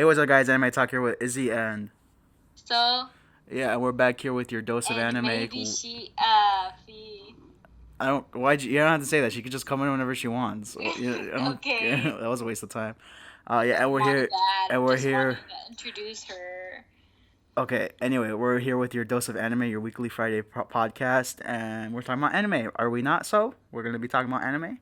what's up, guys? Anime Talk here with Izzy, and So, yeah, we're back here with your dose of and anime. maybe she, fee. I don't. Why'd you? You don't have to say that. She could just come in whenever she wants. So, yeah, I don't. Okay. That was a waste of time. Yeah, and we're My here. bad. And I'm we're just here. wanting to introduce her. Okay. Anyway, we're here with your dose of anime, your weekly Friday podcast, and we're talking about anime. Are we not? So we're gonna be talking about anime.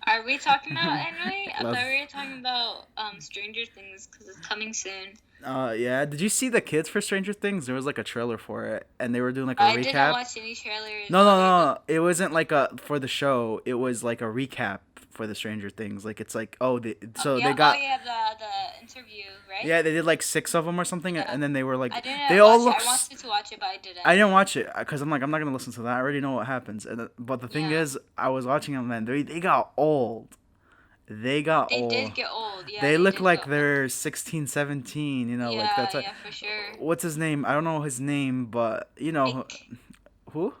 Are we talking about anime? I Let's. thought we were talking about Stranger Things because it's coming soon. Yeah. Did you see the kids for Stranger Things? There was like a trailer for it, and they were doing like a I didn't recap. watch any trailers No, no, other than no. It wasn't like a for the show. It was like a recap for the Stranger Things. Like it's like so they oh got yeah, the interview, right? yeah, they did like six of them or something, Yeah. and then they were I like they didn't all watch it. look. I wanted to watch it, but I didn't. I didn't watch it because I'm like I'm not gonna listen to that. I already know what happens. And but the thing Yeah. is, I was watching them and they got old. They got They old. did get old. Yeah, They they look did like get old. they're 16, 17, like Yeah, that's a, yeah, for sure. what's his name? I don't know his name, but Mike, who?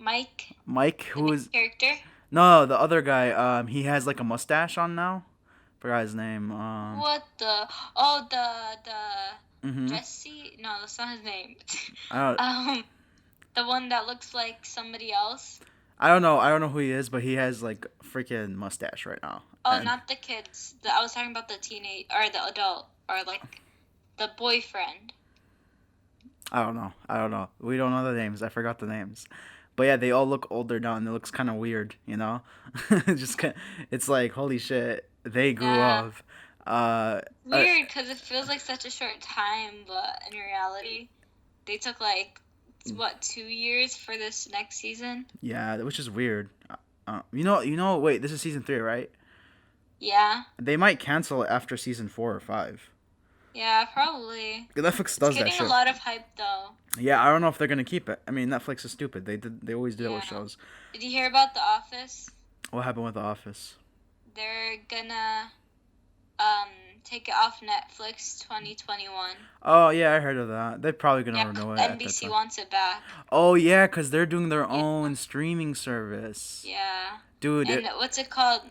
Mike, Mike, the who main is character. no, the other guy. He has like a mustache on now. Forgot his name. What the? Oh, the Mhm. Jesse? No, that's not his name. I don't. um, the one that looks like somebody else. I don't know. I don't know who he is, but he has like a freaking mustache right now. Oh, And not the kids. I was talking about the teenage or the adult or like the boyfriend. I don't know. I don't know. We don't know the names. I forgot the names. But yeah, they all look older now, and it looks kind of weird. Just it's like holy shit, they grew Yeah, up. Uh, uh, weird because it feels like such a short time, but in reality, they took like what 2 years for this next season. yeah, which is weird. Wait, this is season 3, right? Yeah, They might cancel it after season 4 or 5. yeah, probably. Netflix It's does that getting a shit. lot of hype though. Yeah, I don't know if they're gonna keep it. I mean, Netflix is stupid. They always do that with Yeah. shows. Did you hear about The Office? What happened with The Office? They're gonna um take it off Netflix 2021. Oh yeah, I heard of that. They're probably gonna Yeah, renew it at that NBC time. wants it back. Oh yeah, cause they're doing their Yeah, own streaming service, yeah. dude. And what's it called?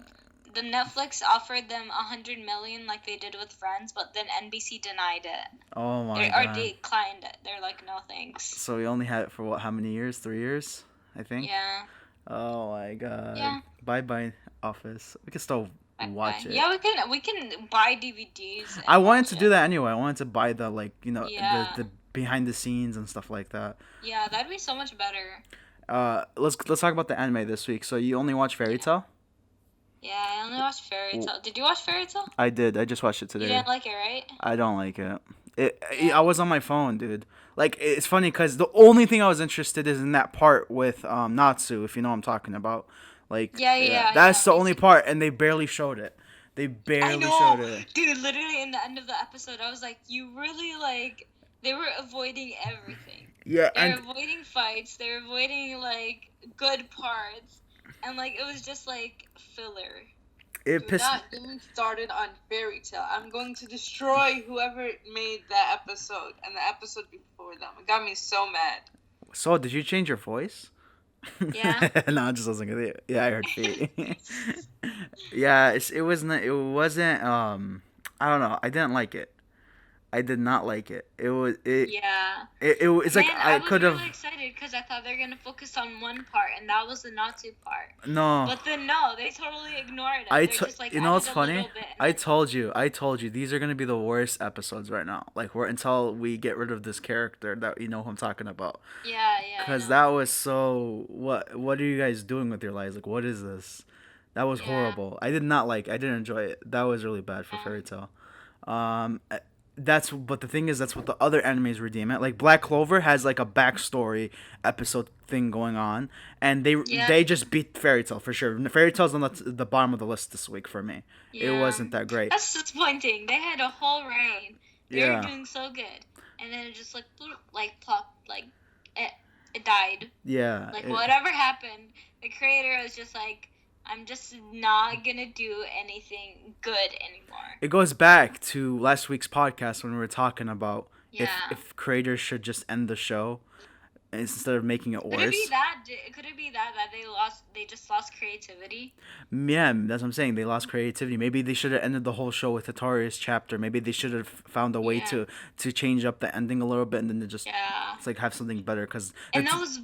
The Netflix offered them 100 million like they did with Friends, but then NBC denied it. Oh my Or god. declined it. They're like, no thanks. So we only had it for what? How many years? 3 years, I think. Yeah, Oh my god. yeah. Bye bye, Office. We can still Okay. watch it. Yeah, we can buy DVDs I and wanted watch to it. do that anyway. I wanted to buy the Yeah, the behind the scenes and stuff like that. yeah, that'd be so much better. Let's talk about the anime this week. So you only watch Fairy Yeah, Tail? yeah. I only watched Fairy W- Tail. Did you watch Fairy Tail? I did. I just watched it You today. didn't like it, right? I don't like it. I Yeah. was on my phone, dude. Like it's funny because the only thing I was interested is in that part with Natsu, if you know what I'm talking about. Like Yeah, yeah, yeah, yeah, that's yeah. the Me only too. part, and they barely showed it. They I barely showed know, it. dude. Literally, in the end of the episode, I was like, you really like. They were avoiding everything. Yeah, They were and avoiding fights. They were avoiding like good parts, and like it was just like filler. it Do pissed. not get me started on Fairy Tale. I'm going to destroy whoever made that episode and the episode before them. It got me so mad. So did you change your voice? Yeah. No, I just wasn't gonna. Yeah, I heard feet. Yeah, it wasn't. It wasn't. I don't know. I didn't like it. I did not like it. It was it. Yeah. It's like Man, I I was could have. really excited because I thought they were gonna focus on one part, and that was the Natsu part. No. But then no, they totally ignored it. I They're just like you know what's added a funny? little bit. And I then, told you. I told you these are gonna be the worst episodes right now. Like we're until we get rid of this character that you know who I'm talking about. yeah, yeah, I Cause know. that was so. What are you guys doing with your lives? Like what is this? That was Yeah, horrible. I did not like. I didn't enjoy it. That was really bad for yeah, Fairy Tail. Um, but the thing is, that's what the other animes redeem it. Like Black Clover has like a backstory episode thing going on, and yeah, they just beat Fairy Tail for sure. Fairy Tail's on the bottom of the list this week for me. It yeah. wasn't that great. That's disappointing. They had a whole reign. They were Yeah, doing so good, and then it just like bloop, like plopped, like it, it died. yeah. Like whatever happened, the creator was just like, I'm just not gonna do anything good anymore. It goes back to last week's podcast when we were talking about Yeah, if creators should just end the show. instead of making it Could it be worse. that? Could it be that they just lost creativity? Yeah, that's what I'm saying. They lost creativity. Maybe they should have ended the whole show with Hattori's chapter. Maybe they should have found a way Yeah. to change up the ending a little bit, and then they just Yeah. it's like have something better. Because And that was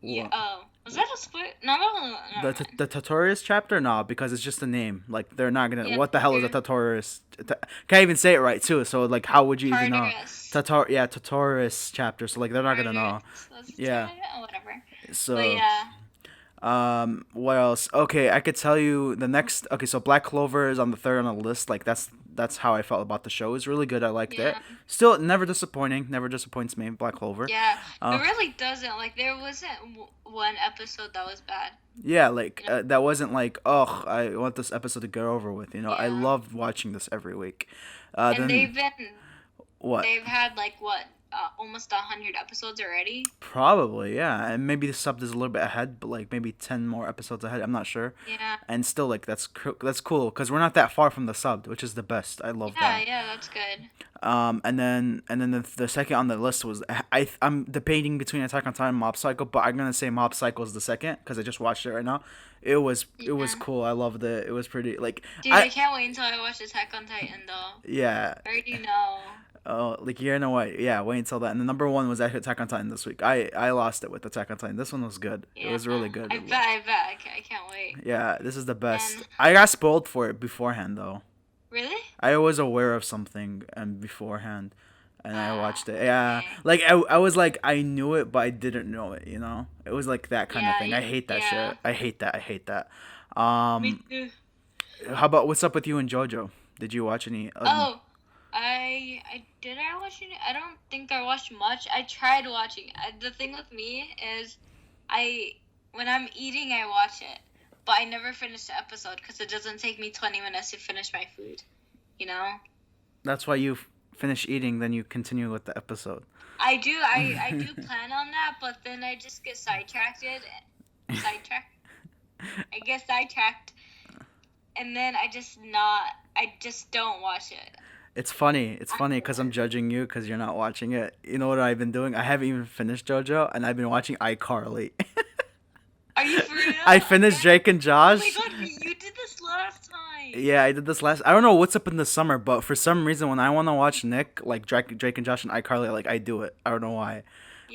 yeah. Oh, was that a split? No, never mind. the Tatorius chapter, no, because it's just a name. Like they're not gonna. Yeah, What the hell is a true. Tatorius? Can't even say it right too. So like, how would you even know? Tartarus. Yeah, Tatorius chapter. So like, they're not gonna know. Yeah. Whatever. So. But yeah. What else? Okay, I could tell you the next. Okay, so Black Clover is on the third on the list. Like that's how I felt about the show. It's really good. I liked it. Yeah. Still, never disappointing. Never disappoints me. Black Clover. Yeah. Uh, It really doesn't. Like there wasn't one episode that was bad. yeah, like Yeah. that wasn't like, oh, I want this episode to get over with. You know, I Yeah. loved watching this every week. And Then what? they've had like what almost 100 episodes already. Probably, yeah, and maybe the sub is a little bit ahead, but like maybe 10 more episodes ahead. I'm not sure. Yeah. And still, like that's cool because we're not that far from the sub, which is the best. I love Yeah, that. yeah, that's good. And then the second on the list was I'm debating between Attack on Titan and Mob Psycho, but I'm gonna say Mob Psycho is the second because I just watched it right now. It was Yeah. cool. I loved it. It was pretty like Dude, I can't wait until I watch Attack on Titan though. yeah. I already know. Oh, like you know what? Yeah, wait until that. And the number one was actually Attack on Titan this week. I lost it with Attack on Titan. This one was good. It Yeah. was really good. I bet. I can't wait. Yeah, this is the best. And- I got spoiled for it beforehand though. Really? I was aware of something and beforehand, and I watched it. Yeah, okay. like I was like I knew it, but I didn't know it. You know, it was like that kind of Yeah, thing. I hate that yeah. shit. I hate that. Me too. How about what's up with you and JoJo? Did you watch any? Oh, I did. I watch it. I don't think I watched much. I tried watching. The thing with me is, when I'm eating, I watch it, but I never finish the episode because it doesn't take me 20 minutes to finish my food. You know. That's why you finish eating, then you continue with the episode. I do. I do plan on that, but then I just get sidetracked. I get sidetracked, and then I just don't watch it. It's funny. It's funny because I'm judging you because you're not watching it. You know what I've been doing? I haven't even finished JoJo, and I've been watching iCarly. Are you for real? I finished Drake and Oh Josh. my god, you did this last time. Yeah, I did this last. I don't know what's up in the summer, but for some reason, when I want to watch Nick, like Drake and Josh and iCarly, like I do it. I don't know why.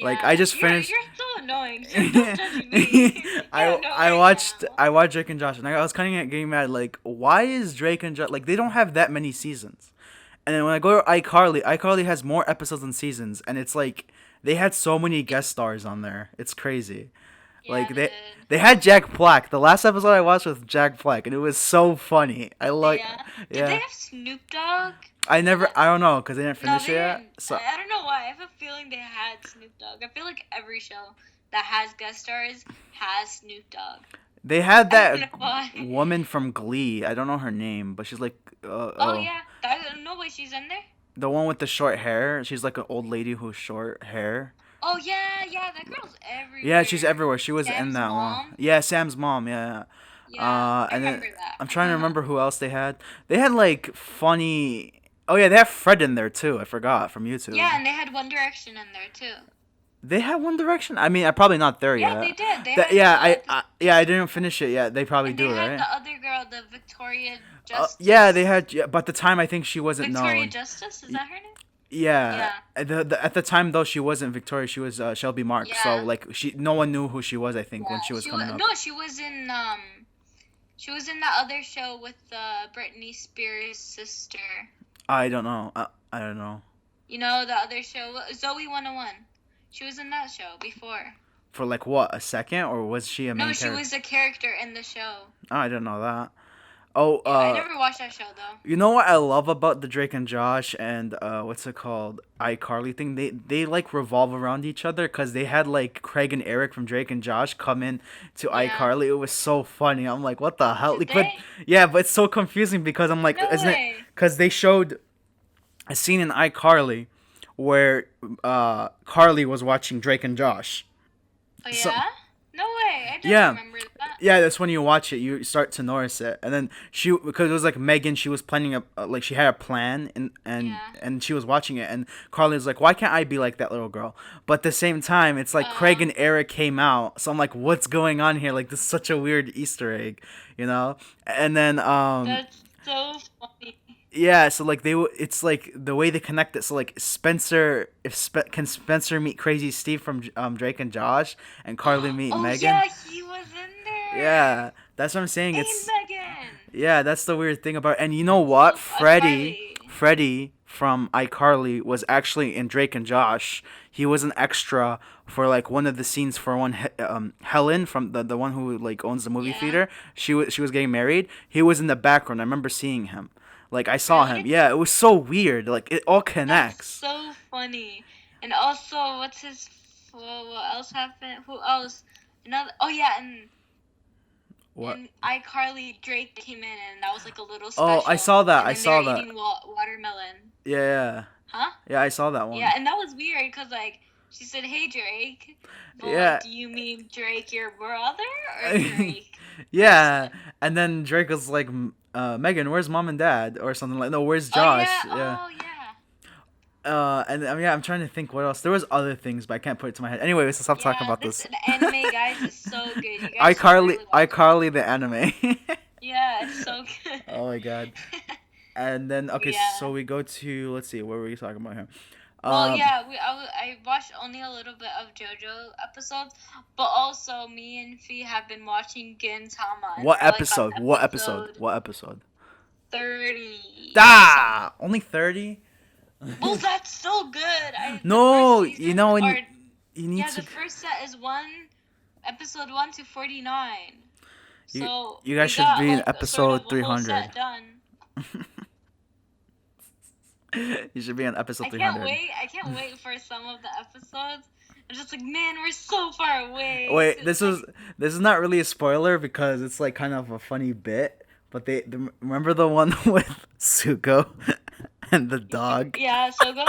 Like, I just finished- You're so annoying. Stop judging me. I watched Drake and Josh, and I was kind of getting mad. Like, why is Drake and Josh like they don't have that many seasons? And then when I go to iCarly has more episodes than seasons, and it's like they had so many guest stars on there. It's crazy. Like they had Jack Black. The last episode I watched was Jack Black, and it was so funny. I like. Yeah. Did Yeah. they have Snoop Dogg? I don't know, because they didn't No, finish they it yet. didn't. So I don't know why. I have a feeling they had Snoop Dogg. I feel like every show that has guest stars has Snoop Dogg. they had I don't that know why. woman from Glee. I don't know her name, but she's like, Oh yeah, no way, she's in there. the one with the short hair. She's like an old lady who's short hair. Oh yeah, that girl's everywhere. Yeah, she's everywhere. She was in Sam's that one. mom? Yeah, Sam's mom. Yeah. Yeah, I and then remember that. I'm trying to remember who else they had. They had like funny. Oh yeah, they have Fred in there too. I forgot from YouTube. Yeah, and they had One Direction in there too. They had One Direction. I mean, I'm probably not there Yeah, yet. they did. They That- had yeah, I didn't finish it yet. They probably and do, they had right? the other girl, the Victoria Justice. Yeah, they had. Yeah, but at the time, I think she wasn't Victoria known. Justice, is that her name? Yeah. At the time though, she wasn't Victoria. She was Shelby Mark. Yeah. So like no one knew who she was. I think when Yeah, she was coming up. No, she was in that other show with Britney Spears' sister. I don't know. I don't know. You know the other show, Zoe 101. She was in that show before. For like what, a second, or was she a main No, she character? was a character in the show. Oh, I didn't know that. Oh, Yeah, I never watched that show though. you know what I love about the Drake and Josh and what's it called, iCarly thing? They like revolve around each other because they had like Craig and Eric from Drake and Josh come in to Yeah. iCarly. It was so funny. I'm like, what the hell? Did Like, but they? yeah, but it's so confusing because I'm like, No isn't it? way. Because they showed a scene in iCarly where Carly was watching Drake and Josh. Oh So- yeah. No way. I don't Yeah. remember that. Yeah, that's when you watch it, you start to notice it, and then because it was like Megan, she was planning like she had a plan, Yeah. and she was watching it, and Carly was like, why can't I be like that little girl? But at the same time, it's like Craig and Eric came out, so I'm like, what's going on here? Like, this is such a weird Easter egg, you know? And then That's so funny. yeah, so like it's like the way they connect it. So like Spencer, can Spencer meet Crazy Steve from Drake and Josh, and Carly meet Oh Megan? yeah, he was in there. Yeah, that's what I'm saying. Hey, It's Megan. yeah, that's the weird thing about. And you know what? Freddie. Freddie from iCarly was actually in Drake and Josh. He was an extra for like one of the scenes for Helen from the one who like owns the movie Yeah. theater. She was getting married. He was in the background. I remember seeing him. Like I saw him. Really? Yeah, it was so weird. Like it all That's connects. so funny. And also, what's his? What else happened? Who else? Another. Oh yeah, What? and iCarly Drake came in, and that was like a little Oh, special. I saw that. And I then saw they were that. eating watermelon. Yeah, Huh? yeah, I saw that one. Yeah, and that was weird because like she said, "Hey Drake." But, Yeah. Like, do you mean Drake, your brother, or Drake? Yeah, and then Drake was like, Megan, where's mom and dad, or something like. No, where's Josh? Oh yeah. Oh yeah. And yeah, I'm trying to think what else. There was other things, but I can't put it to my head. Anyway, let's stop talking about this. Anime, guys, is so good. You guys should iCarly, really watch it. iCarly the anime. Yeah, it's so good. Oh my god. And then okay, Yeah. so we go to, let's see, what were we talking about here? Well, yeah, I watched only a little bit of JoJo episodes, but also me and Fee have been watching Gintama. and What we're, like, on episode? What episode? What episode? 30. Ah, only 30. Well, that's so good. No, the first you know, season when are- you need yeah, to. the first set is episode 1 to 49. So you guys we should got, be in like, episode a whole set 300. done. You should be on episode I 300. can't wait. I can't wait for some of the episodes. I'm just like, man, we're so far away. Wait, It's this is not really a spoiler because it's like kind of a funny bit. But remember the one with Sugo and the dog. Yeah, Sogo.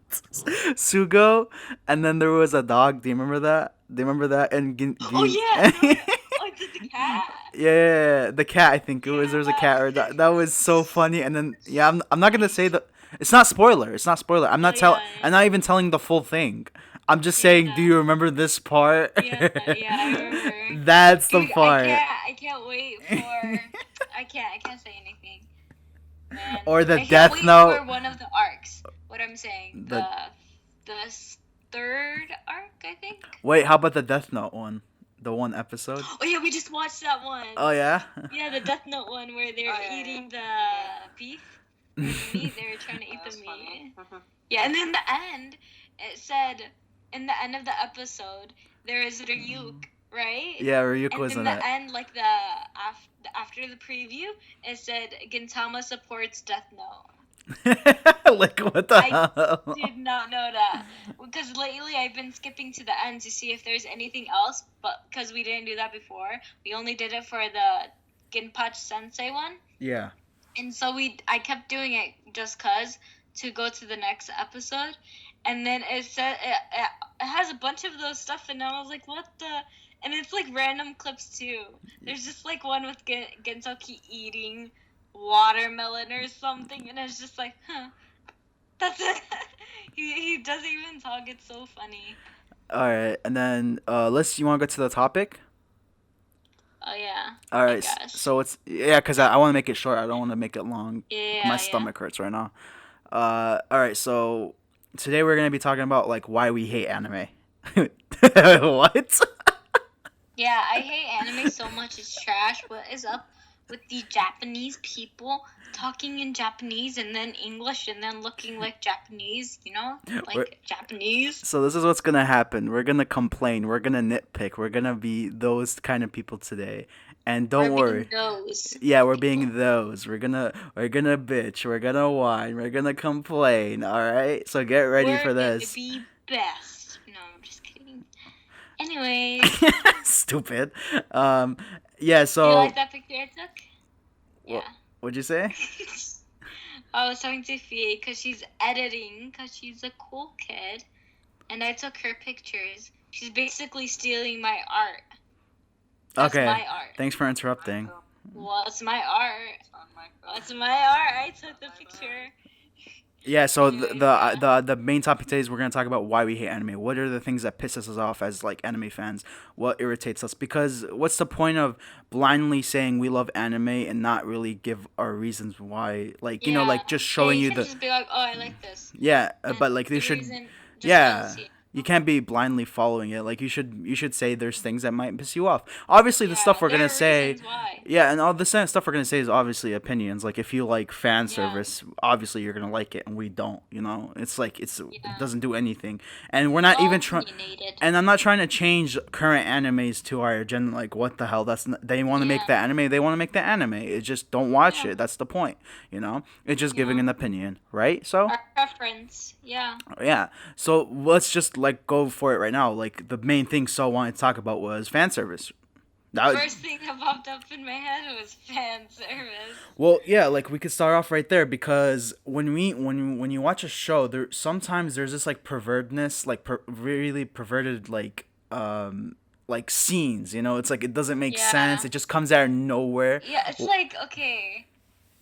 Sugo, and then there was a dog. Do you remember that? Do you remember that? And Oh yeah. Oh, it's the cat. Yeah, the cat. I think it was. There was a cat or dog. That was so funny. And then yeah, I'm not gonna say the. It's not spoiler. It's not spoiler. I'm not Oh, yeah, I'm not even telling the full thing. I'm just saying. Yeah. Do you remember this part? Yeah, I remember. That's the Dude, part. I can't wait for. I can't say anything. Man. Or the I can't Death wait Note. For one of the arcs. What I'm saying. The- The third arc, I think. Wait, how about the Death Note one? The one episode. Oh yeah, we just watched that one. Oh yeah. Yeah, the Death Note one where they're Oh, yeah, eating the beef. Or the meat. They were trying to eat That was the funny. meat. Yeah, and then the end, it said in the end of the episode there is Ryuk, right? Yeah, Ryuk And was in in the it. end, like after the preview, it said Gintama supports Death Note. Like what the I hell? Did not know that because lately I've been skipping to the end to see if there's anything else, but because we didn't do that before, we only did it for the Ginpachi Sensei one, Yeah. and so I kept doing it just cause to go to the next episode, and then it said it has a bunch of those stuff, and I was like, what the. And it's like random clips too. There's just like one with Gentoki eating watermelon or something, and it's just like, huh, that's it. he doesn't even talk. It's so funny. All right, and then you want to go to the topic? Oh yeah. All right, guess. so it's because I want to make it short. I don't want to make it long. Yeah. My stomach hurts right now. All right, so today we're gonna be talking about like why we hate anime. What? Yeah, I hate anime so much. It's trash. What is up with the Japanese people talking in Japanese and then English and then looking like Japanese? You know, like We're- Japanese. So this is what's gonna happen. We're gonna complain. We're gonna nitpick. We're gonna be those kind of people today. And don't We're worry. being those. Yeah, we're being those. We're gonna bitch. We're gonna whine. We're gonna complain. All right. So get ready We're for this. gonna be best. No, I'm just kidding. Anyways, Stupid. Yeah. you So like that picture I took? Wha- Yeah. what'd you say? I was talking to Fie because she's editing because she's a cool kid, and I took her pictures, she's basically stealing my art. That's Okay. my art. Thanks for interrupting. What's my art? It's on my phone. What's my art? I took the picture. Yeah, so Anyways, yeah. the main topic today is we're gonna talk about why we hate anime. What are the things that pisses us off as like anime fans? What irritates us? Because what's the point of blindly saying we love anime and not really give our reasons why? Like Yeah. like just showing you you can the just be like, oh, I like this. but like they The should reason, just yeah. jealousy. You can't be blindly following it. Like you should say there's things that might piss you off. Obviously, the stuff we're there gonna are say, reasons why. yeah, and all the stuff we're gonna say is obviously opinions. Like if you like fan Yeah. service, obviously you're gonna like it, and we don't. It's like it Yeah. doesn't do anything, and we're not even trying. Opinionated. And I'm not trying to change current animes to our agenda. Like what the hell? They want to make Yeah. that anime. They want to make the anime. It just don't watch Yeah. it. That's the point. It's just giving Yeah. an opinion, right? So. Our preference. Yeah. Yeah. So let's just like go for it right now. Like the main thing So wanted to talk about was fan service. First thing that popped up in my head was fan service. Well, yeah, like we could start off right there because when you watch a show, sometimes there's this like pervertedness, like really perverted like scenes. It's like it doesn't make Yeah. sense. It just comes out of nowhere. Yeah, it's like, okay,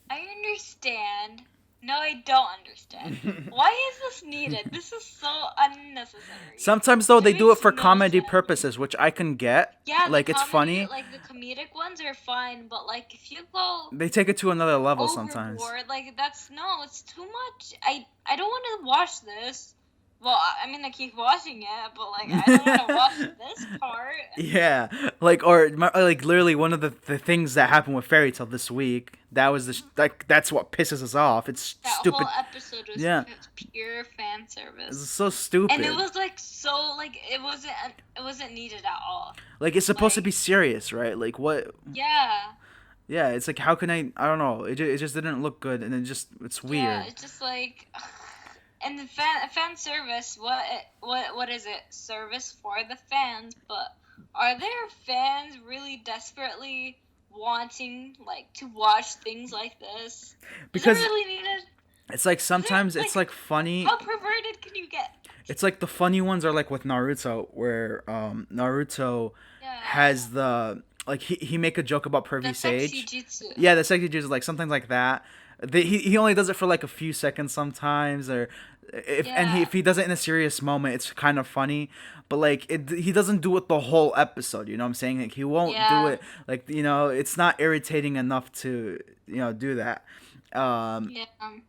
I understand. No, I don't understand. Why is this needed? This is so unnecessary. Sometimes though they do it makes for no comedy sense. purposes, which I can get. Yeah, like it's funny. Like the comedic ones are fine, but like if you go They take it to another level sometimes. overboard, like it's too much. I don't want to watch this. Well, I mean, I keep watching it, but like I don't want to watch this part. Yeah, like literally one of the things that happened with Fairy Tail this week. That was that's what pisses us off. It's That stupid. whole episode was Yeah. pure fan service. It's so stupid. And it was like so like it wasn't needed at all. like it's supposed to like- be serious, right? Like what? Yeah. Yeah, it's like how can I don't know. It just didn't look good, and it's weird. Yeah, it's just like and the fan service, what is it? Service for the fans, but are there fans really desperately wanting like to watch things like this? Because is it really needed? it's like sometimes it's like funny. How perverted can you get? It's like the funny ones are like with Naruto, where Naruto Yeah. has the like he make a joke about the Pervy sexy Sage. jutsu. Yeah, the sexy juice is like something like that. He only does it for like a few seconds sometimes, or Yeah. if he does it in a serious moment, it's kind of funny. But like he doesn't do it the whole episode. You know what I'm saying? Like he won't Yeah. do it. Like it's not irritating enough to do that. Yeah.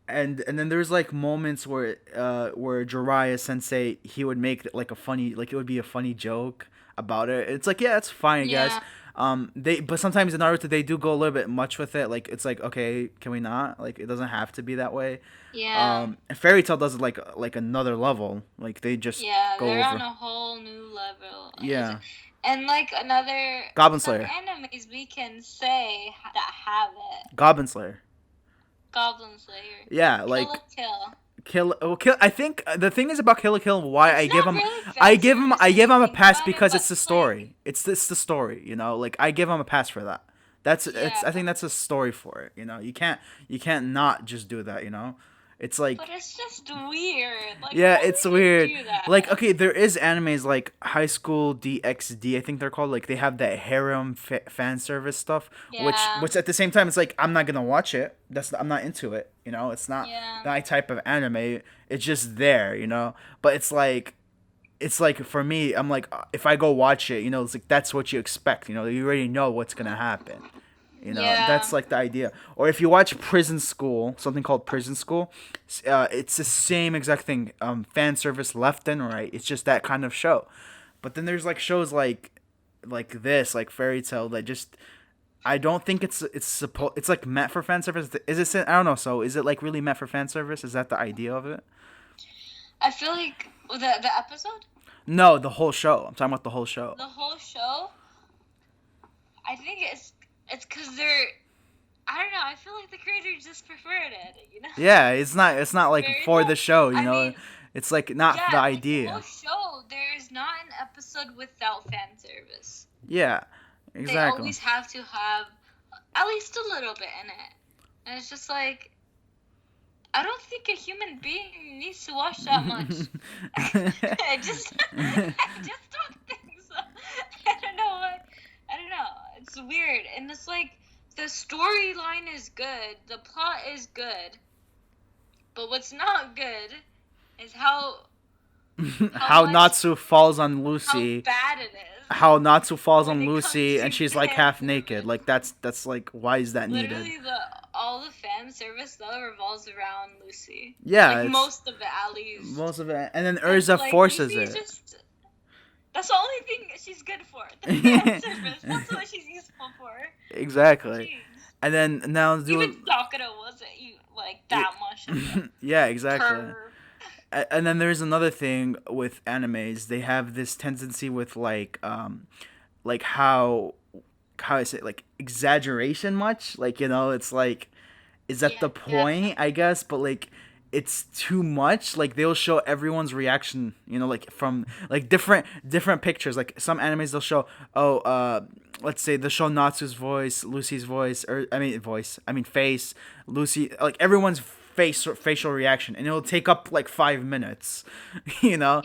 And then there's like moments where Jiraiya Sensei he would make like it would be a funny joke about it. It's like yeah, it's fine, I guess. But sometimes in Naruto they do go a little bit much with it. Like it's like okay, can we not? Like it doesn't have to be that way. Yeah. And Fairy Tail does it like another level. Like they just Yeah, go they're over. on a whole new level. Yeah. And like another Goblin some Slayer. animes we can say that have it. Goblin Slayer. Goblin Slayer. Yeah, like Kill. Kill. I think the thing is about Kill la Kill. Why I It's give not him, really fan I give him service a if you think pass about it, because but it's the like- story. It's the story. Like I give him a pass for that. It's I Yeah. think that's a story for it. You can't not just do that. It's like But it's just weird. Like, yeah, why it's would you weird. do that? Like okay, there is animes like High School DxD. I think they're called. Like they have that harem fan service stuff, Yeah. which at the same time it's like I'm not gonna watch it. I'm not into it. It's not Yeah. my type of anime. It's just there. But it's like for me, I'm like if I go watch it, it's like that's what you expect. You already know what's gonna happen. Yeah. That's like the idea. Or if you watch Prison School, something called Prison School, it's the same exact thing. Fan service left and right. It's just that kind of show. But then there's like shows like this, like Fairy Tail, that just I don't think it's like meant for fan service. Is it? I don't know. So is it like really meant for fan service? Is that the idea of it? I feel like the episode, No, the whole show. I'm talking about the whole show. the whole show. I think it's because they're. I don't know. I feel like the creators just preferred it. Yeah, it's not like Fairy for Tail? the show. I mean, it's like not yeah, the like, idea. The whole show, there's not an episode without fan service. Yeah, They exactly. always have to have at least a little bit in it. And it's just like, I don't think a human being needs to watch that much. I just don't it's weird, and it's like the storyline is good, the plot is good, but what's not good is how How much Natsu falls on how Lucy. bad it is. How Natsu falls When on it comes Lucy to and she's like fan half naked. service. Like that's like, why is that needed? Literally, all the fan service though revolves around Lucy. Yeah, Like it's most of it, at least. most of it, and then And, Urza like, forces Lucy's it. just that's the only thing she's good for. The fan service. That's what she's useful for. Exactly. Jeez. And then now do Even Sakura wasn't like that much of a yeah, exactly. perv. And then there's another thing with animes. They have this tendency with like how I say it, like exaggeration much. Like, it's like, is that Yeah, the point? I guess, but like it's too much. Like they'll show everyone's reaction. Like from like different pictures. Like some animes they'll show let's say they'll show Natsu's voice, Lucy's voice, or I mean face, Lucy, like everyone's facial reaction, and it'll take up like 5 minutes, Yeah.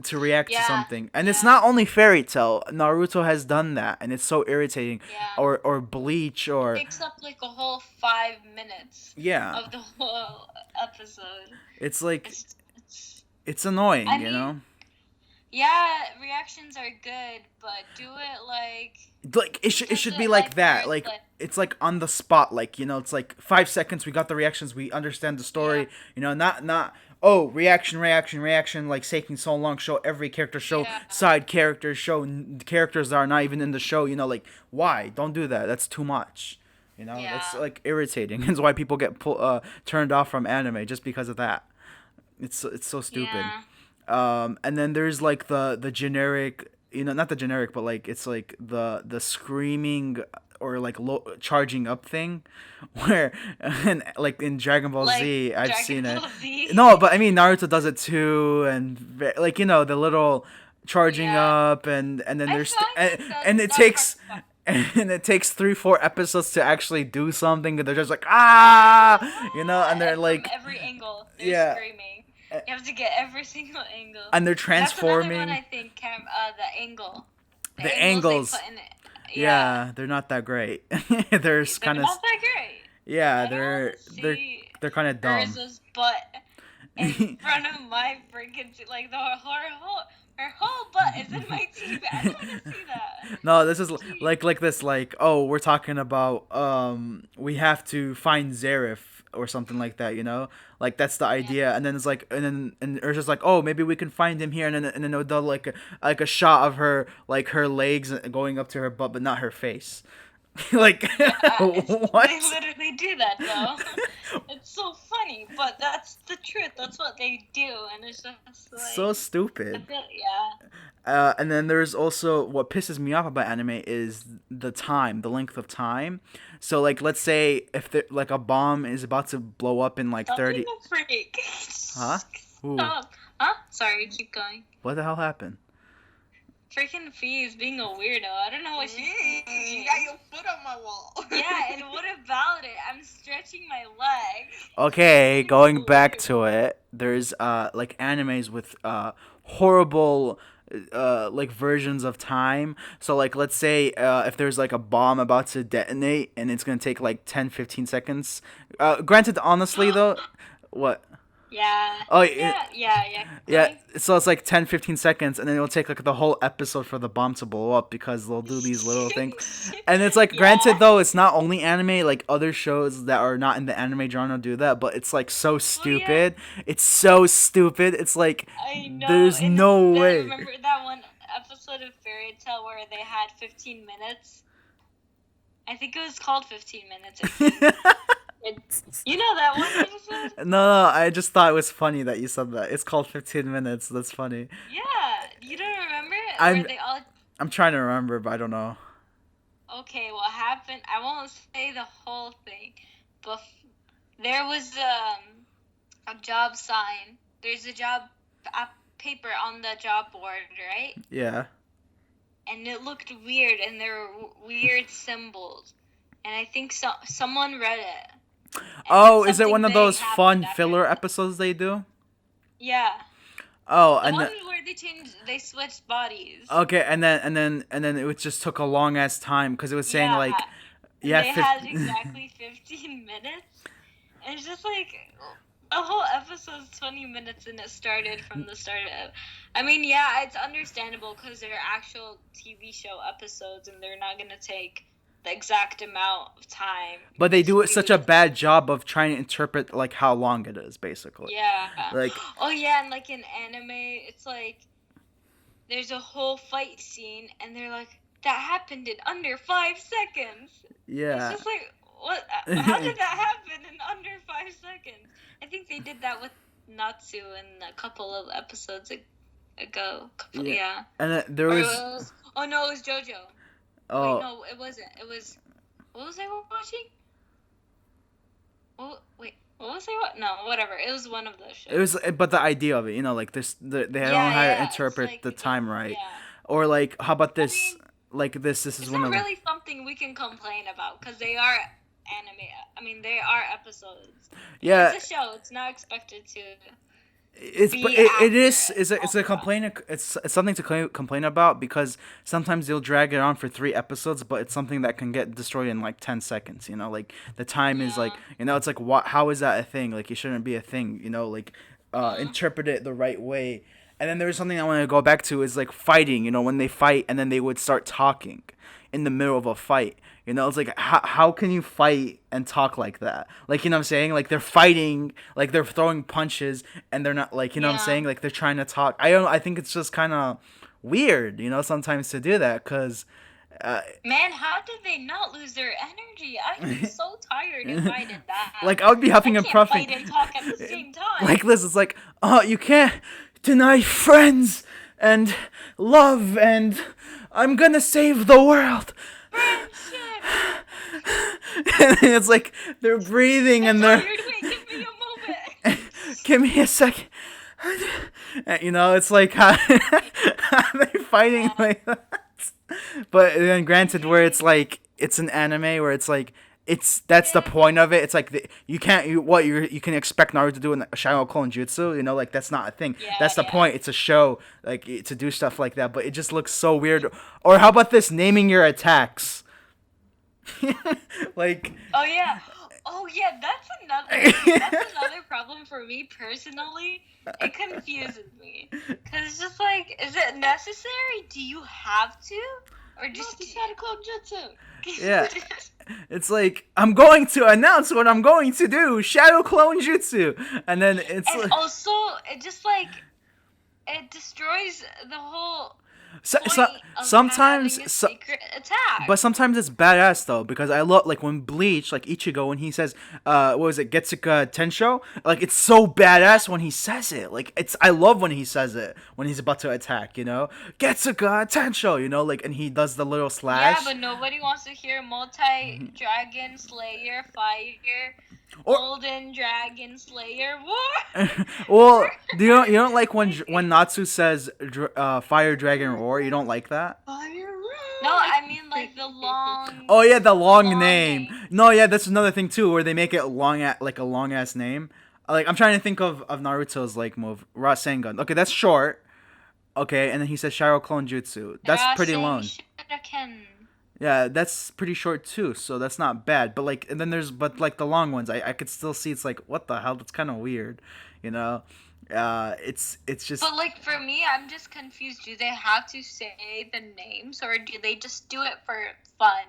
to react to Yeah, something. And it's yeah. not only Fairy Tail. Naruto has done that, and it's so irritating. Yeah. Or Bleach, or Takes up like a whole 5 minutes yeah, of the whole episode. it's like It's it's annoying, I mean, yeah, reactions are good, but do it like it should does be it, like that. where it's Like it's like on the spot. Like it's like 5 seconds. We got the reactions. We understand the story. Not reaction. Like taking so long. Show every character. Show Yeah. side characters. Show characters that are not even in the show. Like why? Don't do that. That's too much. It's Yeah. like irritating. It's why people get turned off from anime just because of that. It's so stupid. Yeah. And then there's like the generic, not the generic, but like it's like the screaming or like charging up thing, where and like in Dragon Ball Like Z, I've Dragon seen it. Ball Z. No, but I mean Naruto does it too, and like the little charging Yeah. up, and then I there's find and it that takes. part's And it takes 3-4 episodes to actually do something, and they're just like and they're from like every angle. They're yeah. screaming. You have to get every single angle. And they're That's another transforming. one I think. The angle. The angles. angles. They put in it. Yeah, they're not that great. They're They're kind of not that great. yeah, I don't they're wanna see they're kind of dumb. Urza's butt in front of my freaking like her whole butt is in my TV. I don't want to see that. No, this is like this, like, oh, we're talking about we have to find Zareth or something like that, like that's the idea. And then it's like, and Urza's like, oh, maybe we can find him here, and then they'll do like a shot of her, like her legs going up to her butt, but not her face. Like what? They literally do that though. It's so funny, but that's the truth. That's what they do, and it's just like So stupid. yeah. And then there's also what pisses me off about anime is the length of time. So like, let's say if like a bomb is about to blow up in like Stop 30. being a freak. Huh? Ooh. Stop. Huh? Sorry, keep going. What the hell happened? Freaking Fee is being a weirdo. I don't know what she's You doing. got your foot on my wall. Yeah, and what about it? I'm stretching my leg. Okay, going back to it, there's like animes with horrible like versions of time. So like, let's say if there's like a bomb about to detonate and it's gonna take like 10-15 seconds. Granted, honestly though, what? Yeah. Oh, Yeah. Yeah, so it's like 10-15 seconds, and then it'll take like the whole episode for the bomb to blow up because they'll do these little things. And it's like, granted though, it's not only anime, like other shows that are not in the anime genre do that, but it's like so stupid. It's so stupid. It's like, I know. there's and no then way. Remember that one episode of Fairy Tail where they had 15 minutes? I think it was called 15 minutes. You know that one episode? No, I just thought it was funny that you said that. It's called 15 minutes. That's funny. Yeah, you don't remember? I'm- Where they all... I'm trying to remember, but I don't know. Okay, what happened? I won't say the whole thing, but there was a job sign. There's a job paper on the job board, right? Yeah. And it looked weird, and there were weird symbols. And I think someone read it. And Oh, is it something one of big those happened fun after filler that. episodes they do? Yeah. Oh, The and one then where they switched bodies. okay, and then it just took a long ass time because it was saying Yeah. like And yeah, they had exactly 15 minutes. And it's just like the whole episode's 20 minutes and it started from the start of. I mean, yeah, it's understandable because they're actual TV show episodes and they're not going to take the exact amount of time. but they do to it such a bad job of trying to interpret like how long it is basically. Yeah. Like Oh, yeah, and like in anime, it's like there's a whole fight scene and they're like, that happened in under 5 seconds. yeah. It's just like, what? How did that happen in under 5 seconds? I think they did that with Natsu in a couple of episodes ago. Yeah. And then there Or it was was, oh no, it was JoJo. oh Wait, no, it wasn't. It was, what was I watching? Oh, wait, what was I watching? No, whatever. It was one of those shows. it was but the idea of it, you know, like they don't know how to interpret like, the time right. Yeah. Or like how about this? mean, Like this is It's one not of really something we can complain about because they are anime. I mean, they are episodes. yeah. It's a show. It's not expected to. It's be but it is accurate it's a overall. complaint. It's something to complain about because sometimes they'll drag it on for 3 episodes, but it's something that can get destroyed in like 10 seconds. You know, like the time is like it's like what? How is that a thing? Like it shouldn't be a thing. You know, like interpret it the right way. And then there's something I want to go back to is like fighting. You know, when they fight and then they would start talking in the middle of a fight. You know, it's like how can you fight and talk like that? Like, you know what I'm saying? Like they're fighting, like they're throwing punches and they're not like, you know what I'm saying? Like they're trying to talk. I think it's just kind of weird, you know, sometimes to do that cuz Man, how did they not lose their energy? I'd be so tired if I did that. like I would be huffing I and can't puffing. fight and talk at the same time. Like this, it's like, oh, you can't deny friends and love and I'm going to save the world. Friendship. And it's like they're breathing and they're Tired. Wait, give me a moment. give me a second. You know, it's like how they're fighting like that. But then, granted, where it's like it's an anime where it's like that's the point of it. It's like you can expect Naruto to do in Shadow Clone Jutsu. You know, like that's not a thing. That's the point. It's a show, like to do stuff like that. But it just looks so weird. Or how about this naming your attacks? Like Oh yeah. That's another problem for me personally. It confuses me because it's just like, is it necessary? Do you have to, or just Shadow Clone Jutsu. Yeah. It's like I'm going to announce what I'm going to do, Shadow Clone Jutsu, and then it's And like, also, it just like it destroys the whole so, point so, of sometimes having a so, secret attack. but sometimes it's badass though because I love like when Bleach like Ichigo when he says what was it Getsuka Tensho, like it's so badass when he says it, like it's I love when he says it when he's about to attack, you know, Getsuka Tensho, you know, like, and he does the little slash. Yeah, but nobody wants to hear multi-dragon slayer fire, Or- golden dragon slayer war. Well, you don't like when Natsu says fire dragon roar, you don't like that? Fire Road. No, I mean like the long. Oh yeah, the long Long name. name. No, yeah, that's another thing too, where they make it like a long ass name. Like I'm trying to think of Naruto's like move, Rasengan. Okay, that's short. Okay, and then he says Shadow Clone Jutsu. That's pretty long. Shuriken. Yeah, that's pretty short too, so that's not bad. But like, and then but like the long ones, I could still see it's like what the hell? That's kind of weird, you know. It's just. But like for me, I'm just confused. Do they have to say the names, or do they just do it for fun?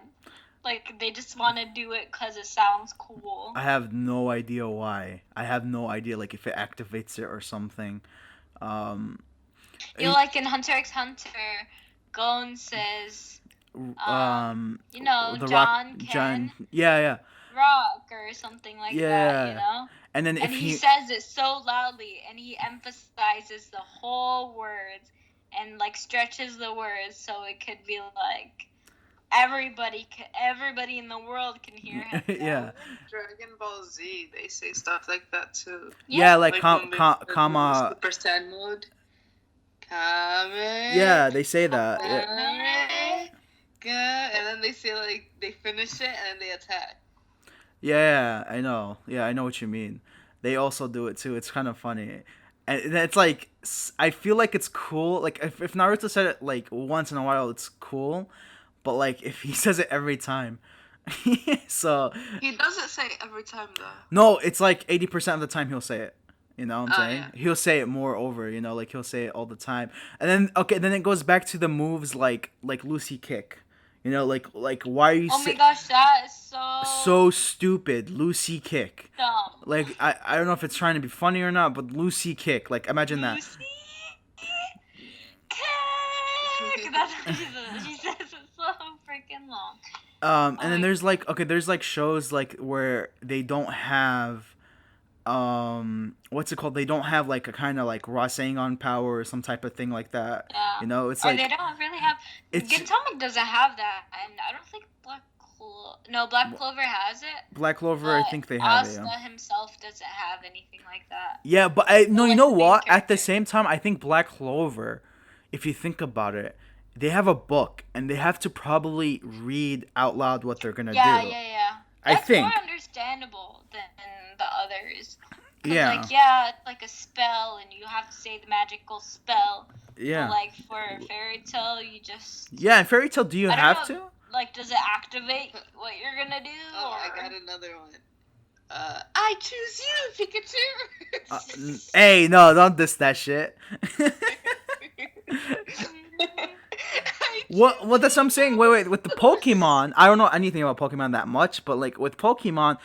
Like they just want to do it because it sounds cool. I have no idea why. I have no idea, like if it activates it or something. You know, like in Hunter x Hunter, Gon says, you know, the John can yeah, rock or something like that, you know? and then And if he says it so loudly and he emphasizes the whole words and like stretches the words so it could be like everybody in the world can hear him. yeah, Dragon Ball Z, they say stuff like that too. yeah, like when they comma. Super Saiyan mode. Kame. Yeah, they say that. Yeah. Kame. And then they say like they finish it and then they attack. Yeah, I know. Yeah, I know what you mean. They also do it too. It's kind of funny. And it's like I feel like it's cool. Like if Naruto said it like once in a while, it's cool. But like if he says it every time, so He doesn't say it every time though. no, it's like 80% of the time he'll say it. You know what I'm Oh, saying? yeah. He'll say it more over. You know, like he'll say it all the time. And then then it goes back to the moves like Lucy kick. You know, like why are you Oh my gosh, that is so stupid? Lucy kick. dumb. Like I don't know if it's trying to be funny or not, but Lucy kick. Like imagine that. Lucy kick. That's what she says it so freaking long. And then there's like shows like where they don't have what's it called? They don't have like a kind of like Rasengan power or some type of thing like that. Yeah. You know, it's Or like they don't really have. it's Gintama doesn't have that, and I don't think Black Clover has it. Black Clover. I But think they have it. Asta Yeah. himself doesn't have anything like that. Yeah, but no, you like know the main what? At the character. same time, I think Black Clover, if you think about it, they have a book and they have to probably read out loud what they're gonna Yeah, do. yeah. I That's think. more understandable than the others. 'Cause, Yeah. like, yeah, it's like a spell, and you have to say the magical spell. Yeah. But, like, for Fairy Tail, you just... Yeah, in Fairy Tail, do you I don't have know. to? Like, does it activate what you're gonna do? Oh, I or... got another one. I choose you, Pikachu. Hey, no, don't diss that shit. What that's what I'm saying. Wait, with the Pokemon, I don't know anything about Pokemon that much, but like with Pokemon,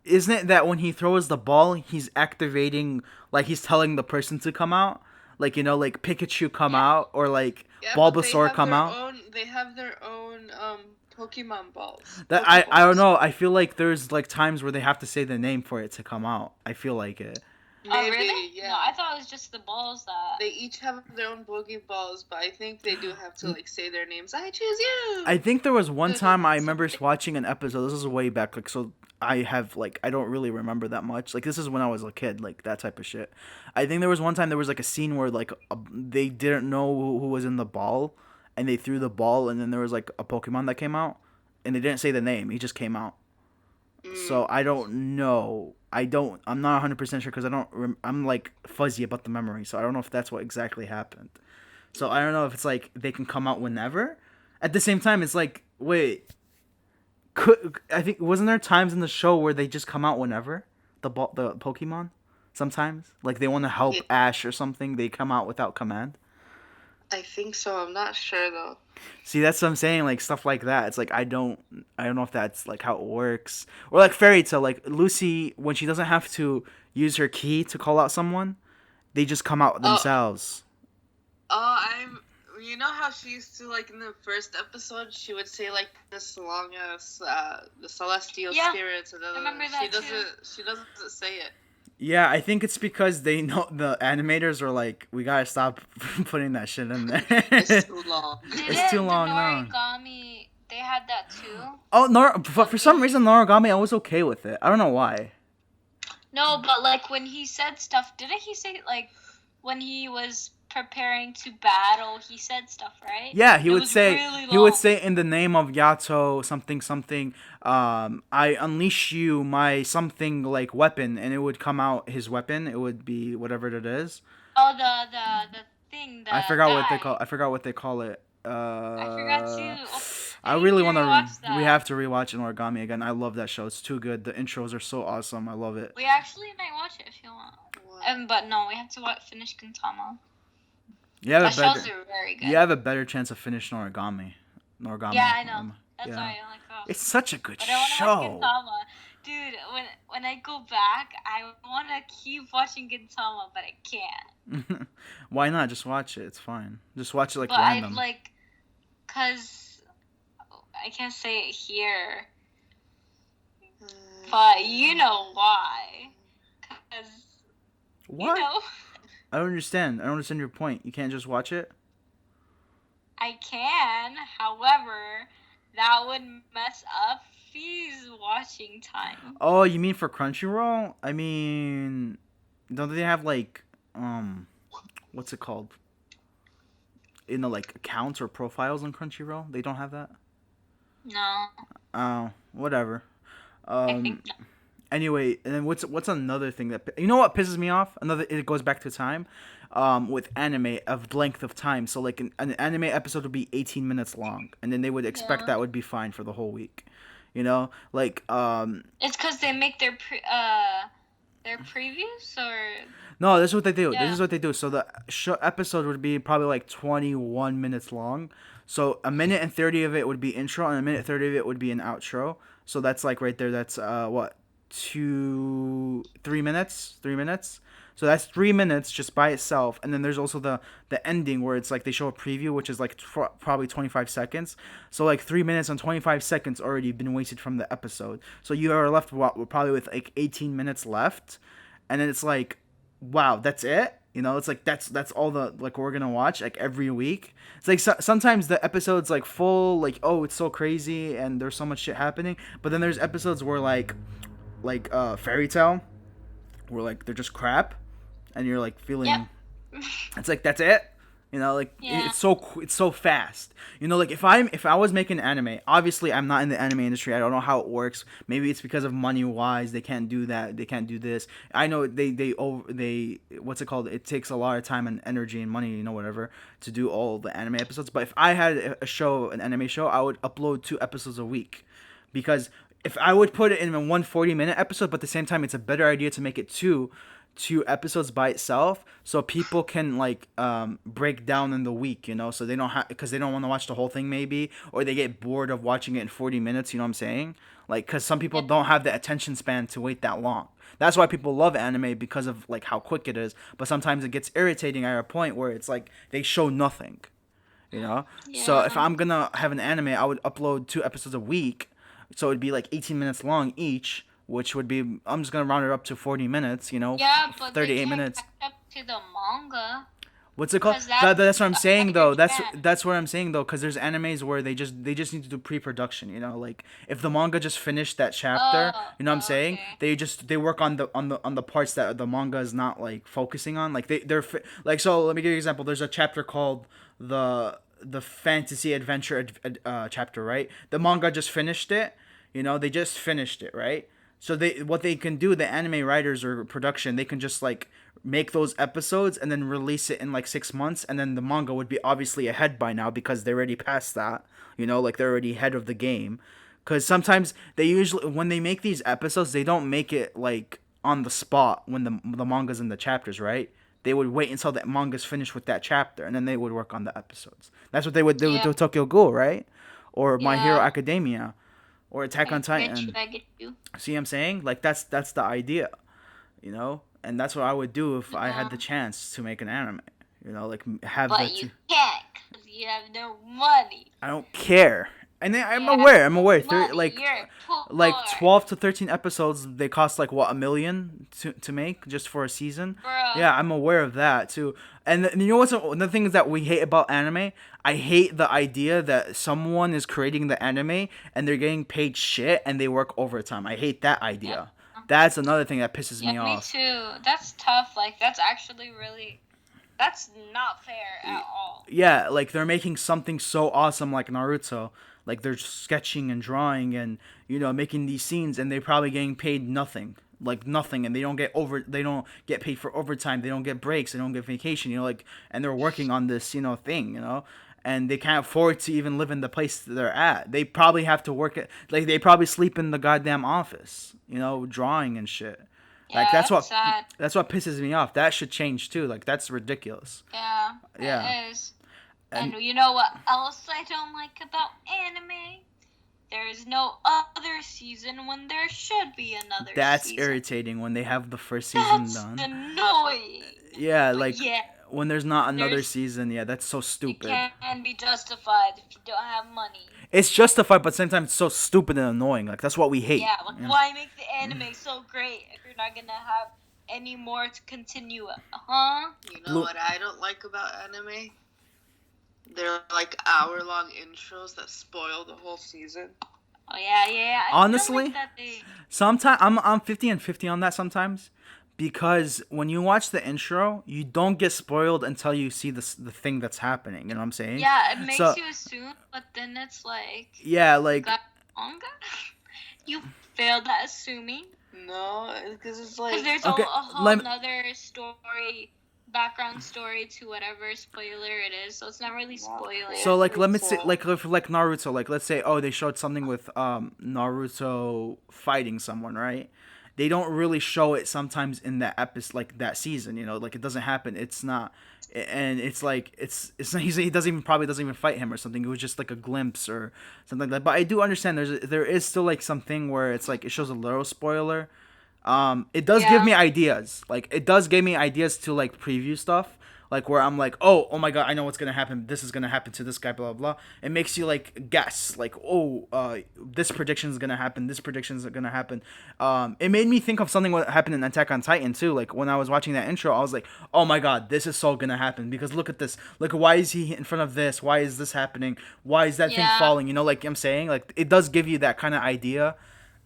isn't it that when he throws the ball, he's activating, like he's telling the person to come out? Like, you know, like Pikachu come out or like Yeah, but they Bulbasaur have come their out. They have their own Pokemon balls. That I don't Pokeballs. know. I feel like there's like times where they have to say the name for it to come out. I feel like it. Oh, Maybe, really? yeah. No, I thought it was just the balls that... They each have their own Pokeballs, but I think they do have to like say their names. I choose you. I think there was one time I remember watching an episode. This is way back, like so. I have like I don't really remember that much. Like this is when I was a kid, like that type of shit. I think there was one time there was like a scene where like they didn't know who was in the ball, and they threw the ball, and then there was like a Pokemon that came out, and they didn't say the name. He just came out. So I don't know. I'm not 100% sure because I don't. I'm like fuzzy about the memory, so I don't know if that's what exactly happened. So I don't know if it's like they can come out whenever. At the same time, it's like wait. I think wasn't there times in the show where they just come out whenever the Pokemon? Sometimes like they want to help Yeah. Ash or something, they come out without command. I think so. I'm not sure though. See, that's what I'm saying. Like stuff like that. It's like I don't know if that's like how it works. Or like Fairy Tail, like Lucy, when she doesn't have to use her key to call out someone, they just come out themselves. Oh, You know how she used to like in the first episode, she would say like this long as the celestial Yeah, spirits, and then remember that too. She doesn't say it. Yeah, I think it's because they know the animators are like, we gotta stop putting that shit in there. It's too long. It's too long now. Noragami, they had that too. Oh, for some reason, Noragami, I was okay with it. I don't know why. No, but like when he said stuff, didn't he say like when he was preparing to battle, he said stuff, right? Yeah, he It would was say really he would long. say in the name of Yato something something. I unleash you my something like weapon, and it would come out his weapon. It would be whatever it is. Oh, the thing. I forgot what they guy. call. I forgot what they call it. I forgot too. Oh, I need really to want to. rewatch that. We have to rewatch an Origami again. I love that show. It's too good. The intros are so awesome. I love it. We actually might watch it if you want. Wow. But no, we have to finish Gintama. You have The a shows better. are very good. You have a better chance of finishing Origami. Yeah, I know. That's yeah. why I like that. It's such a good But I want to show. watch Gintama. Dude, when I go back, I want to keep watching Gintama, but I can't. Why not? Just watch it. It's fine. Just watch it like But random. cause I can't say it here, but you know why. Cause What? you know I don't understand. I don't understand your point. You can't just watch it? I can. However, that would mess up Fee's watching time. Oh, you mean for Crunchyroll? I mean, don't they have like what's it called? Like accounts or profiles on Crunchyroll? They don't have that? No, Oh, whatever. I think no. Anyway, and then what's another thing that you know what pisses me off? Another it goes back to time, with anime of length of time. So like an anime episode would be 18 minutes long, and then they would expect Yeah. that would be fine for the whole week. You know, like It's because they make their previews or no, this is what they do. This yeah. is what they do. So the episode would be probably like 21 minutes long. So a minute and 30 of it would be intro, and a minute 30 of it would be an outro. So that's like right there. That's what 3 minutes, 3 minutes. So that's 3 minutes just by itself, and then there's also the ending where it's like they show a preview, which is like probably 25 seconds. So like 3 minutes and 25 seconds already been wasted from the episode. So you are left probably with like 18 minutes left, and then it's like wow, that's it. You know, it's like that's all the like we're gonna watch like every week. It's like sometimes the episode's like full, like oh it's so crazy and there's so much shit happening. But then there's episodes where Fairy Tale, where like they're just crap, and you're like Yep. feeling it's like that's it. You know, like Yeah. it's so fast. You know, like if I was making anime, obviously I'm not in the anime industry. I don't know how it works. Maybe it's because of money wise they can't do that. They can't do this. I know they what's it called? It takes a lot of time and energy and money, whatever, to do all the anime episodes. But if I had an anime show, I would upload 2 episodes a week, because if I would put it in a 140-minute episode, but at the same time it's a better idea to make it two episodes by itself, so people can like break down in the week, so they don't have, because they don't want to watch the whole thing maybe, or they get bored of watching it in 40 minutes, you know what I'm saying, like because some people don't have the attention span to wait that long. That's why people love anime, because of like how quick it is, but sometimes it gets irritating at a point where it's like they show nothing. So if Yeah. I'm gonna have an anime, I would upload 2 episodes a week, so it'd be like 18 minutes long each, which would be, I'm just gonna round it up to 40 minutes, Yeah, but they 38 can't minutes. catch up to the manga What's it called? because that's That's what I'm saying though. That's Japan. that's what I'm saying though, because there's animes where they just need to do pre-production. Like if the manga just finished that chapter, Oh, you know what I'm saying? okay. They work on the parts that the manga is not like focusing on. Like like, so let me give you an example. There's a chapter called the fantasy adventure chapter, right? The manga just finished it. They just finished it, right? So what they can do, the anime writers or production, they can just like make those episodes and then release it in like 6 months, and then the manga would be obviously ahead by now because they're already past that. Like they're already ahead of the game. Because sometimes they usually, when they make these episodes, they don't make it like on the spot when the manga's in the chapters, right? They would wait until the manga's finished with that chapter, and then they would work on the episodes. That's what they would do with Yeah, Tokyo Ghoul, right? Or My Hero yeah. Academia, or Attack on I get you. Titan. I get you. See what I'm saying? Like that's the idea, and that's what I would do if I had Yeah. the chance to make an anime. Like have But that. you can't because you have no money. I don't care, and then I'm You have aware. I'm no aware. money. You're Like poor, 12 to 13 episodes, they cost like what, 1 million to make just for a season. bro. Yeah, I'm aware of that too. And you know what's the thing is that we hate about anime? I hate the idea that someone is creating the anime and they're getting paid shit and they work overtime. I hate that Yeah. idea. That's another thing that pisses Yeah, me me off. too. That's tough. Like that's actually really. That's not fair at all. Yeah, like they're making something so awesome like Naruto. Like they're sketching and drawing and making these scenes, and they're probably getting paid nothing. Like nothing, and they don't get paid for overtime, they don't get breaks, they don't get vacation, like, and they're working on this, thing, and they can't afford to even live in the place that they're at. They probably have to work at, like, they probably sleep in the goddamn office, drawing and shit. Like Yeah, that's sad. that's what pisses me off. That should change too. Like that's ridiculous. Yeah, Yeah. it is. And And you know what else I don't like about anime? There is no other season when there should be another that's season. irritating when they have the first season That's done. annoying. Yeah, But like yeah, when there's not another there's season. Yeah, that's so it stupid. can be justified if you don't have money. It's justified, but sometimes it's so stupid and annoying. Like that's what we hate. Yeah, like Yeah. why make the anime so great if you're not gonna have any more to continue it? Huh? You Blue- know what I don't like about anime? They're like hour-long intros that spoil the whole season. Oh yeah, yeah. I feel Honestly, like that they. Sometimes I'm 50 and 50 on that sometimes, because when you watch the intro, you don't get spoiled until you see the thing that's happening. You know what I'm saying? Yeah, it makes So you assume, but then it's like yeah, like got manga. You failed at assuming. No, because it's Because like there's Okay, a whole lem- nother story, background story to whatever spoiler it is. So it's not really spoiler. So like let me say Naruto. like if like Naruto, like let's say they showed something with Naruto fighting someone, right? They don't really show it sometimes in that episode, like that season, like it doesn't happen. It's not, and it's like it's he doesn't even probably doesn't even fight him or something. It was just like a glimpse or something like that. But I do understand there is still like something where it's like it shows a little spoiler. It does give Yeah. me ideas. Like it does give me ideas to like preview stuff. Like where I'm like, oh my god, I know what's gonna happen. This is gonna happen to this guy, blah blah blah. It makes you like guess, like, this prediction is gonna happen. This prediction is gonna happen. It made me think of something what happened in Attack on Titan too. Like when I was watching that intro, I was like, oh my god, this is so gonna happen because look at this. Look, why is he in front of this? Why is this happening? Why is that thing Yeah. falling? Like I'm saying, like it does give you that kind of idea.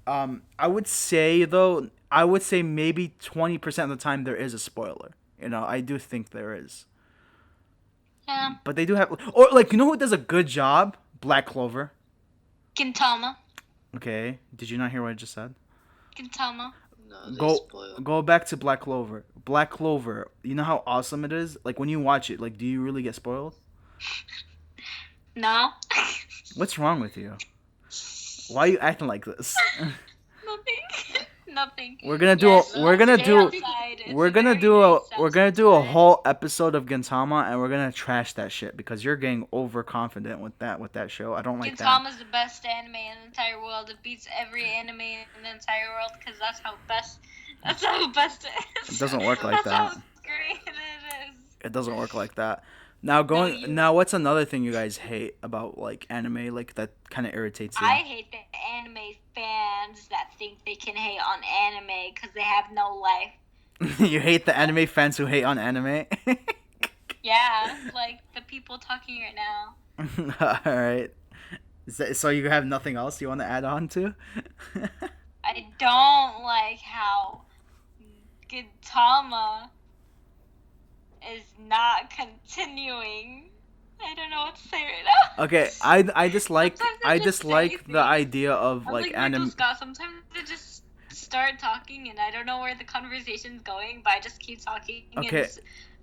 I would say though, maybe 20% of the time there is a spoiler. I do think there is. Yeah. But they do have, or like, who does a good job? Black Clover. Gintama. Okay, did you not hear what I just said? Gintama. no, they Go spoil. go back to Black Clover. Black Clover. You know how awesome it is? Like when you watch it, like do you really get spoiled? No. What's wrong with you? Why are you acting like this? Nothing. Nothing. We're gonna do Yes, we're gonna stay do outside. It's we're gonna very do a nice we're gonna do a outside. whole episode of Gintama and we're gonna trash that shit because you're getting overconfident with that show. I don't like that. Gintama's the best anime in the entire world. It beats every anime in the entire world because that's how best it is. It doesn't work like That's that. how great it is. It doesn't work like that. Now what's another thing you guys hate about like anime, like that kind of irritates you? I hate the anime fans that think they can hate on anime because they have no life. You hate the anime fans who hate on anime? Yeah, like the people talking right now. All right. So you have nothing else you want to add on to? I don't like how Gintama is not continuing. I don't know what to say right now. Okay, I dislike Sometimes I just dislike say the things. idea of I'm like Michael anime. Scott. Sometimes I just start talking and I don't know where the conversation's going, but I just keep talking. Okay. And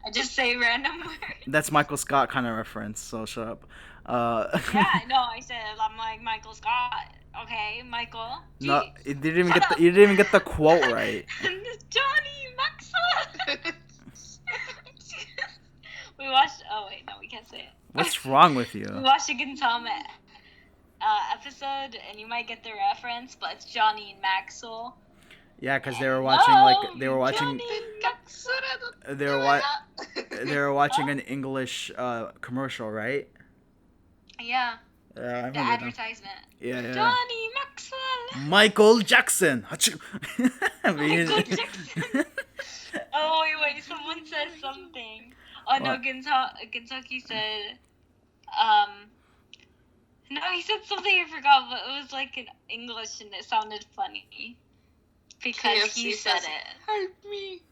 I just say random words. That's Michael Scott kind of reference, so shut up. Yeah, I know. I said I'm like Michael Scott. Okay, Michael. No, Jeez. you didn't even Shut get up. you didn't even get the quote right. Johnny Maxwell. We watched. Oh wait, no, we can't say it. What's wrong with We you? watched a Gintama episode, and you might get the reference, but it's Johnny and Maxwell. Yeah, because they were watching like they were No, watching Johnny Maxwell. they were they were watching an English commercial, right? Yeah, Yeah, I the remember them. advertisement. Yeah. Johnny Maxwell. Michael Jackson. Achoo. Michael Jackson. Oh wait, someone said something. Oh no, What? Kentucky said, no, he said something I forgot, but it was like in English and it sounded funny because he KFC said says, it. Help me.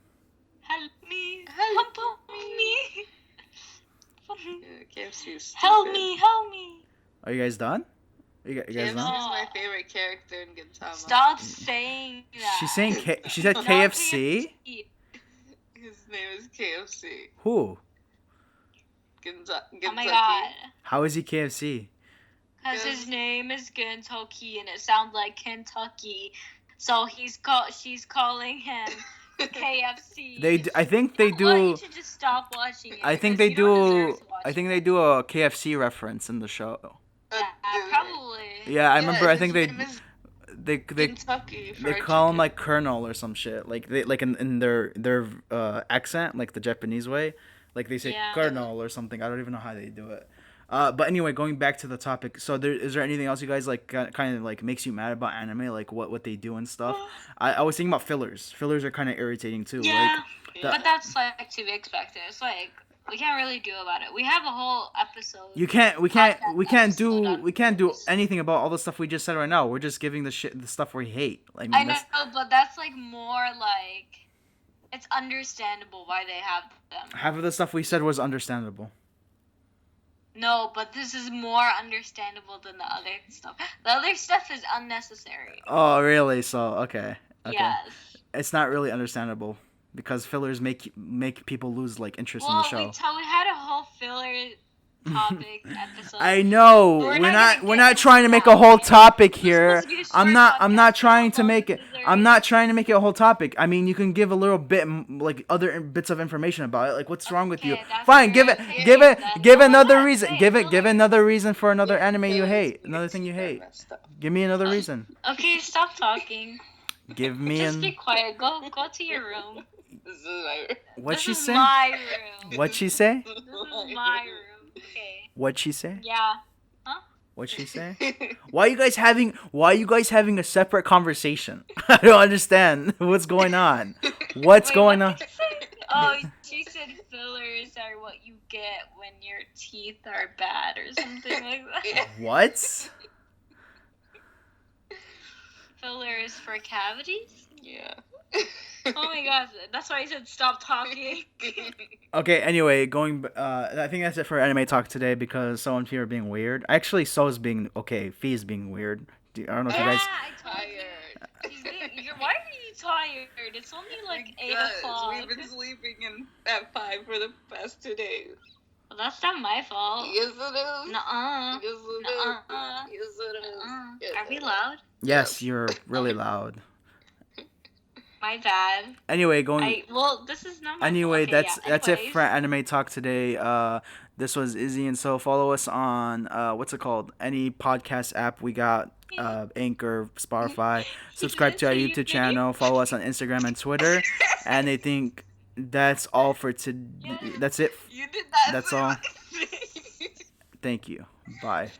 Help me, Help help me, Yeah, KFC is help stupid. me, help me. Are you guys done? You guys KFC is done? my favorite character in Gintama. Stop saying that. She's saying she said Not KFC. His name is KFC. Who? Kentucky. Oh my god. How is he KFC? Because Yes. his name is Kentucky and it sounds like Kentucky. So she's calling him KFC. I think they Well, you do. should just stop watching it. I think because they you don't do. deserve to watch I think it. they do a KFC reference in the show. Yeah, probably. Yeah, I remember. I think his they name is they Kentucky they Fried call him Chicken. like Colonel or some shit. Like they like in their accent, like the Japanese way. Like they say Yeah. Colonel or something. I don't even know how they do it. But anyway, going back to the topic. So is there anything else you guys like kind of like makes you mad about anime, like what they do and stuff? I was thinking about fillers. Fillers are kind of irritating too. Yeah, Like but that's like to be expected. It's like we can't really do about it. We have a whole episode. we can't Podcast do episode we can't do on fillers. anything about all the stuff we just said right now. We're just giving the stuff we hate. I mean, I know, that's, but that's like more like it's understandable why they have them. half of the stuff we said was understandable. No, but this is more understandable than the other stuff. The other stuff is unnecessary. Oh, really? So okay. Okay. Yes. It's not really understandable because fillers make people lose like interest in the show. We had a whole filler topic episode. I know We're we're not not gonna get trying to into make that, a whole okay? topic This is here. supposed to be a short I'm not podcast. trying to Not make it. unnecessary. I'm not trying to make it a whole topic. I mean, you can give a little bit like other bits of information about it. Like what's wrong with you? Okay, that's Fine, give it very give fair it then. give Oh my another God, reason. say it, Give filler. another reason for another Yeah, anime you fillers hate. makes Another thing you that hate. messed up. Give me another reason. Okay, stop talking. Give me Just be an quiet. Go to your room. This is my What'd she This is say? my room. What'd she say? This is my room. Okay. What'd she say? Yeah. What'd she say? Why are you guys having a separate conversation? I don't understand what's going on. What's Wait, going what on? did you say? Oh, she said fillers are what you get when your teeth are bad or something like that. What? Fillers for cavities? Yeah. Oh my gosh, that's why I said stop talking. Okay. Anyway, I think that's it for anime talk today because some of you are being weird. Actually, So's being okay. Fee is being weird. I don't know if you guys. I told you. Why are you tired? It's only like 8 Because o'clock. we've been sleeping at 5 for the past 2 days. Well, that's not my fault. Yes, it is. Nuh-uh. Yes, it Nuh-uh. is. Yes, it is. Yes, Are we it is. loud? Yes, you're really loud. My bad. Anyway, going. This is not my Anyway, fault. Okay, that's it anyways. for anime talk today. This was Izzy and So. Follow us on what's it called? Any podcast app we got. Anchor, Spotify. Subscribe to our Say your YouTube name. channel. Follow us on Instagram and Twitter. And I think that's all for today. That's it. You did that. That's all. Thank you. Bye.